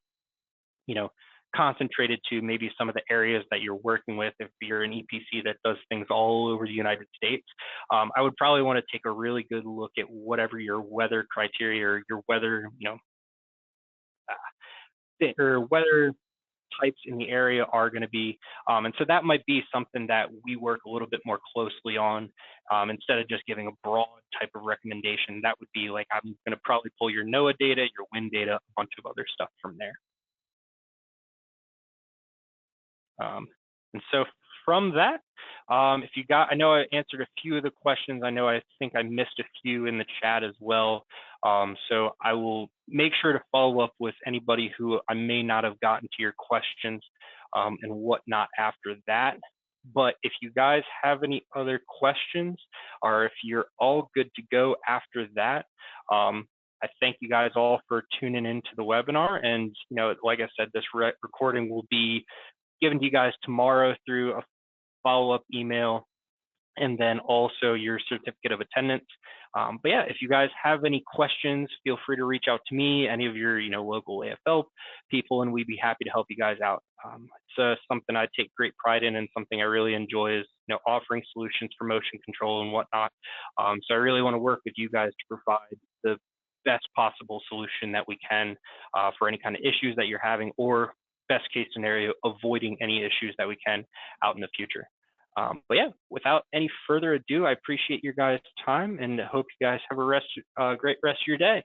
concentrated to maybe some of the areas that you're working with. If you're an EPC that does things all over the United States, I would probably want to take a really good look at whatever your weather criteria or your weather, or weather types in the area are going to be. And so that might be something that we work a little bit more closely on, instead of just giving a broad type of recommendation. That would be like, I'm going to probably pull your NOAA data, your wind data, a bunch of other stuff from there. And so from that, if you got, I know I answered a few of the questions. I think I missed a few in the chat as well. So I will make sure to follow up with anybody who I may not have gotten to your questions and whatnot after that. But if you guys have any other questions, or if you're all good to go after that, I thank you guys all for tuning into the webinar. And, like I said, this recording will be given to you guys tomorrow through a follow-up email, and then also your certificate of attendance. But yeah, if you guys have any questions, feel free to reach out to me, any of your local AFL people, and we'd be happy to help you guys out. It's something I take great pride in, and something I really enjoy is offering solutions for motion control and whatnot. So I really want to work with you guys to provide the best possible solution that we can for any kind of issues that you're having, or best case scenario, avoiding any issues that we can out in the future. But yeah, without any further ado, I appreciate your guys' time and hope you guys have a great rest of your day.